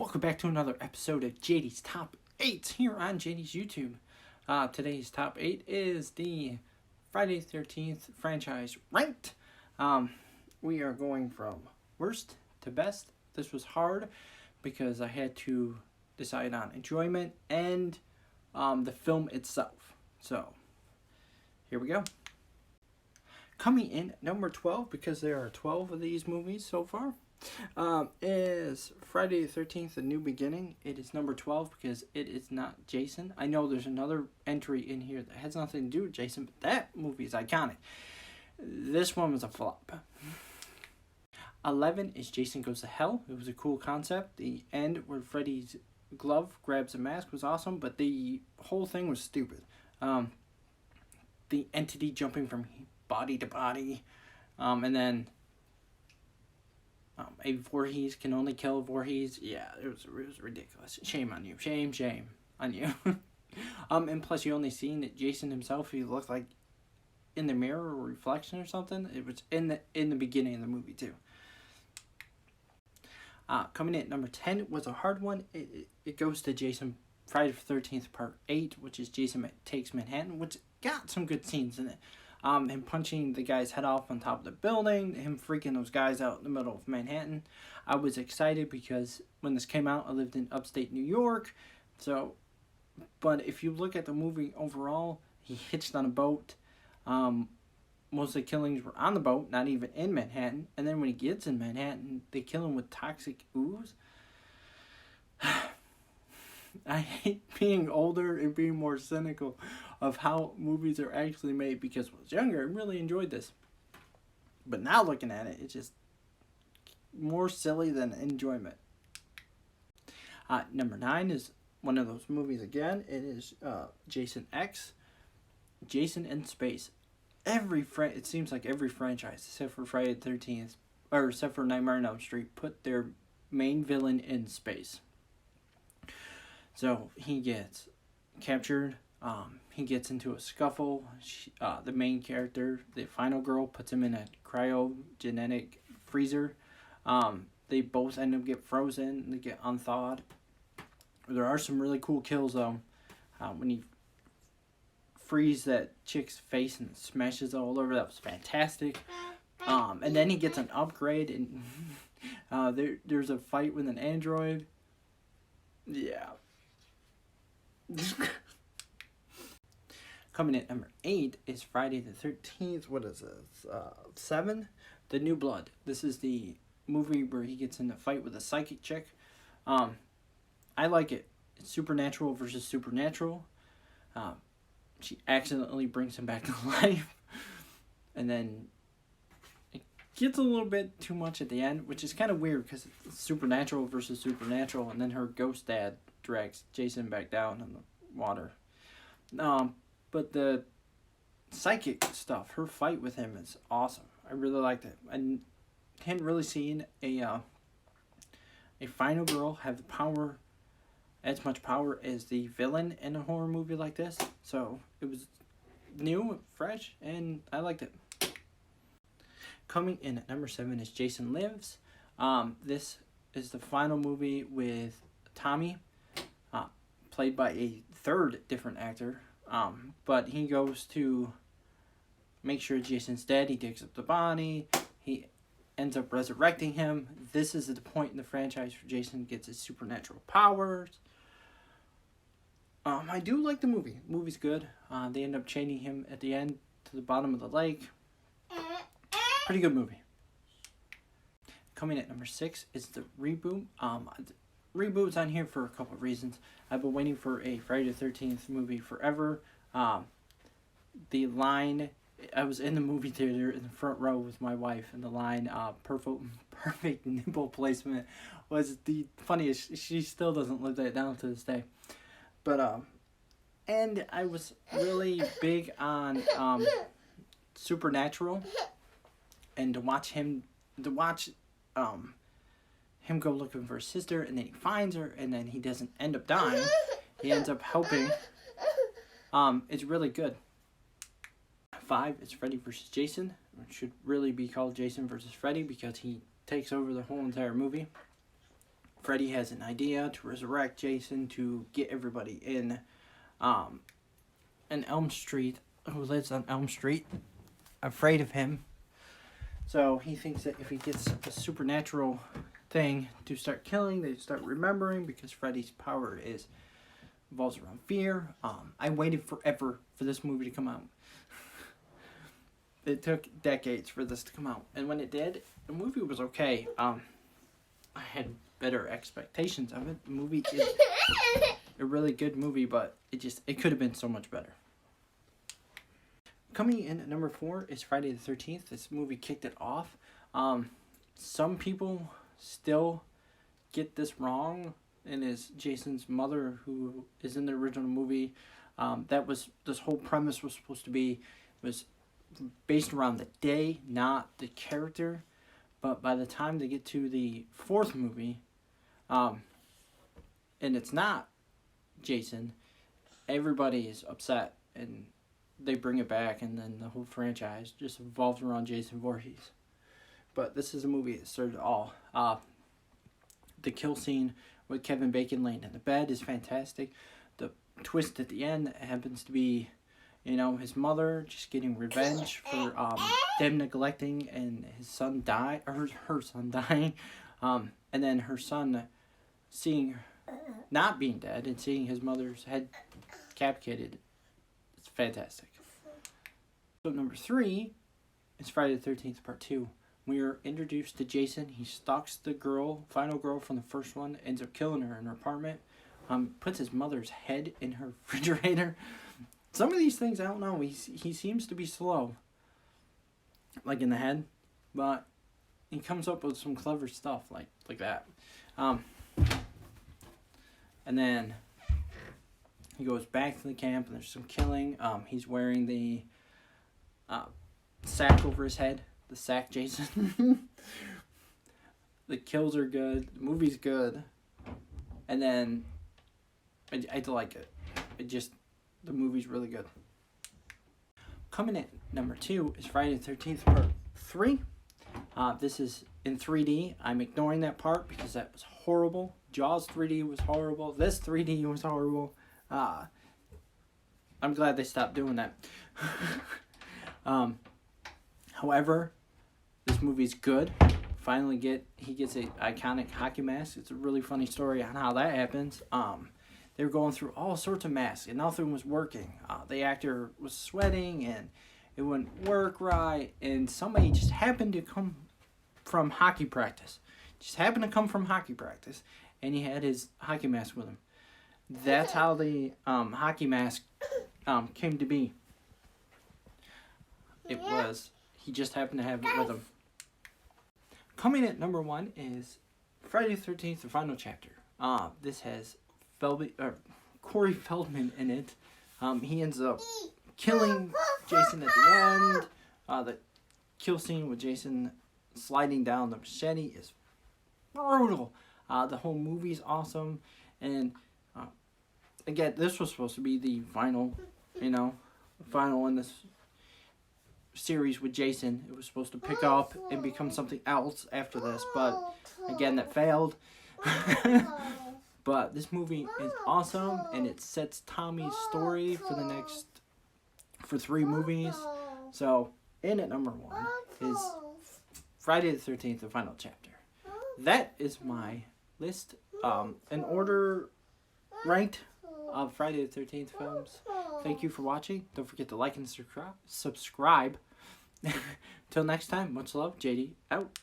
Welcome back to another episode of JD's Top 8 here on JD's YouTube. Today's Top 8 is the Friday the 13th franchise ranked. We are going from worst to best. This was hard because I had to decide on enjoyment and the film itself. So, here we go. Coming in at number 12, because there are 12 of these movies so far, is Friday the 13th, A New Beginning. It is number 12 because it is not Jason. I know there's another entry in here that has nothing to do with Jason, but that movie is iconic. This one was a flop. 11 is Jason Goes to Hell. It was a cool concept. The end where Freddy's glove grabs a mask was awesome, but the whole thing was stupid. The entity jumping from body to body, and then a Voorhees can only kill a Voorhees. Yeah, it was ridiculous. Shame on you. Shame on you. And plus you only seen that Jason himself, he looked like in the mirror or reflection or something. It was in the beginning of the movie too. Coming in at number 10 was a hard one. It goes to Jason Friday the 13th Part 8, which is Jason Takes Manhattan, which got some good scenes in it. Him punching the guy's head off on top of the building, him freaking those guys out in the middle of Manhattan. I was excited because when this came out, I lived in upstate New York. So, but if you look at the movie overall, he hitched on a boat. Most of the killings were on the boat, not even in Manhattan. And then when he gets in Manhattan, they kill him with toxic ooze. I hate being older and being more cynical of how movies are actually made, because when I was younger, I really enjoyed this. But now looking at it, it's just more silly than enjoyment. Number 9 is one of those movies again. It is Jason X, Jason in Space. It seems like every franchise, except for Friday the 13th, or except for Nightmare on Elm Street, put their main villain in space. So he gets captured. He gets into a scuffle. The main character, the final girl, puts him in a cryogenic freezer. They both end up get frozen and they get unthawed. There are some really cool kills though. When he frees that chick's face and smashes it all over, that was fantastic. And then he gets an upgrade, and there's a fight with an android. Yeah. Coming in at number 8 is Friday the 13th. What is this? 7? The New Blood. This is the movie where he gets in a fight with a psychic chick. I like it. It's supernatural versus supernatural. She accidentally brings him back to life. And then it gets a little bit too much at the end, which is kind of weird because it's supernatural versus supernatural. And then her ghost dad drags Jason back down in the water. But the psychic stuff, her fight with him is awesome. I really liked it. I hadn't really seen a final girl have the power, as much power as the villain in a horror movie like this. So it was new, fresh, and I liked it. Coming in at number 7 is Jason Lives. This is the final movie with Tommy, played by a third different actor. But he goes to make sure Jason's dead. He digs up the body. He ends up resurrecting him. This is the point in the franchise where Jason gets his supernatural powers. I do like the movie. The movie's good. They end up chaining him at the end to the bottom of the lake. Pretty good movie. Coming at number 6 is the Reboot. Reboot's on here for a couple of reasons. I've been waiting for a Friday the 13th movie forever. The line, I was in the movie theater in the front row with my wife, and the line, perfect nipple placement, was the funniest. She still doesn't live that down to this day. But, and I was really big on Supernatural, and to watch him go looking for his sister, and then he finds her, and then he doesn't end up dying. He ends up helping. It's really good. 5 is Freddy vs. Jason. It should really be called Jason vs. Freddy because he takes over the whole entire movie. Freddy has an idea to resurrect Jason to get everybody in Elm Street, who lives on Elm Street, afraid of him. So he thinks that if he gets a supernatural thing to start killing, they start remembering, because Freddy's power revolves around fear. I waited forever for this movie to come out. It took decades for this to come out, and when it did, the movie was okay. I had better expectations of it. The movie is a really good movie, but it could have been so much better. Coming in at number 4 is Friday the 13th. This movie kicked it off. Some people still get this wrong, and is Jason's mother, who is in the original movie. This whole premise was supposed to be was based around the day, not the character. But by the time they get to the 4th movie, and it's not Jason, everybody is upset, and they bring it back, and then the whole franchise just revolves around Jason Voorhees. But this is a movie that started it all. The kill scene with Kevin Bacon laying in the bed is fantastic. The twist at the end happens to be, his mother just getting revenge for them neglecting and his son her son dying, and then her son seeing not being dead and seeing his mother's head decapitated. It's fantastic. So number 3 is Friday the 13th Part 2. We are introduced to Jason. He stalks the final girl from the first one, ends up killing her in her apartment, puts his mother's head in her refrigerator. Some of these things, I don't know. He seems to be slow, like in the head, but he comes up with some clever stuff like that. And then he goes back to the camp, and there's some killing. He's wearing the sack over his head, the sack Jason. The kills are good. The movie's good. And then I like it. The movie's really good. Coming at number 2 is Friday the 13th Part 3. This is in 3D. I'm ignoring that part because that was horrible. Jaws 3D was horrible. This 3D was horrible. I'm glad they stopped doing that. However, this movie's good. He gets an iconic hockey mask. It's a really funny story on how that happens. They were going through all sorts of masks, and nothing was working. The actor was sweating, and it wouldn't work right. And somebody just happened to come from hockey practice. And he had his hockey mask with him. That's how the hockey mask came to be. He just happened to have it with him. Coming at number 1 is Friday the 13th, the final chapter. This has Corey Feldman in it. He ends up killing Jason at the end. The kill scene with Jason sliding down the machete is brutal. The whole movie's awesome. And again, this was supposed to be the final in this series with Jason. It was supposed to pick up and become something else after this, but again, that failed. But this movie is awesome, and it sets Tommy's story for 3 movies. So, in at number 1 is Friday the 13th, the final chapter. That is my list, in order ranked of Friday the 13th films. Thank you for watching. Don't forget to like and subscribe. Till next time, much love. JD out.